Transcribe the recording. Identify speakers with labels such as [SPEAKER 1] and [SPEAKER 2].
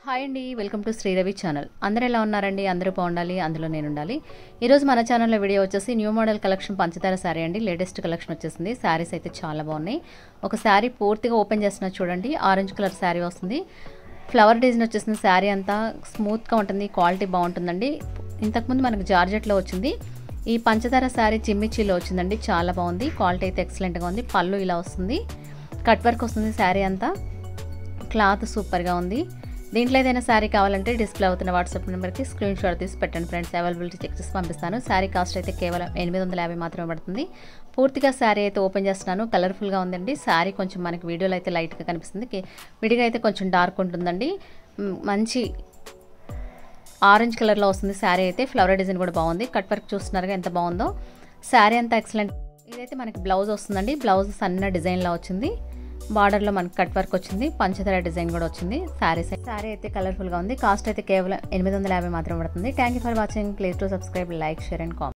[SPEAKER 1] Hi అండి, welcome to శ్రీరవి channel. అందరూ ఎలా ఉన్నారండి? అందరూ బాగుండాలి, అందులో నేను ఉండాలి. ఈరోజు మన ఛానల్లో వీడియో వచ్చేసి న్యూ మోడల్ కలెక్షన్ పంచదార శారీ అండి. లేటెస్ట్ కలెక్షన్ వచ్చేసింది. శారీస్ అయితే చాలా బాగున్నాయి. ఒక శారీ పూర్తిగా ఓపెన్ చేస్తున్నా చూడండి. ఆరెంజ్ కలర్ శారీ వస్తుంది. ఫ్లవర్ డిజైన్ వచ్చేసింది. శారీ అంతా స్మూత్గా ఉంటుంది, క్వాలిటీ బాగుంటుందండి. ఇంతకుముందు మనకు జార్జెట్లో వచ్చింది. ఈ పంచదార శారీ చిమ్మిచీలో వచ్చిందండి. చాలా బాగుంది, క్వాలిటీ అయితే ఎక్సలెంట్గా ఉంది. పళ్ళు ఇలా వస్తుంది, కట్ వర్క్ వస్తుంది. శారీ అంతా క్లాత్ సూపర్గా ఉంది. దీంట్లో ఏదైనా శారీ కావాలంటే డిస్ప్లే అవుతున్న వాట్సాప్ నెంబర్కి స్క్రీన్ షాట్ తీసి పెట్టండి ఫ్రెండ్స్. అవైలబిలిటీ చెక్ చేసి పంపిస్తాను. శారీ కాస్ట్ అయితే కేవలం 850 మాత్రమే పడుతుంది. పూర్తిగా శారీ అయితే ఓపెన్ చేస్తున్నాను. కలర్ఫుల్గా ఉందండి. శారీ కొంచెం మనకి వీడియోలో అయితే లైట్గా కనిపిస్తుంది, విడిగా అయితే కొంచెం డార్క్ ఉంటుందండి. మంచి ఆరెంజ్ కలర్లో వస్తుంది శారీ అయితే. ఫ్లవర్ డిజైన్ కూడా బాగుంది. కట్ వర్క్ చూస్తున్నారుగా ఎంత బాగుందో. శారీ అంతా ఎక్సలెంట్. ఇదైతే మనకి బ్లౌజ్ వస్తుందండి. బ్లౌజ్ సన్న డిజైన్లో వచ్చింది. బార్డర్లో మనకి కట్ వర్క్ వచ్చింది. పంచదార డిజైన్ కూడా వచ్చింది. శారీ అయితే కలర్ఫుల్గా ఉంది. కాస్ట్ అయితే కేవలం 850 మాత్రం పడుతుంది. Thank you for watching. Please to subscribe, like, share and comment.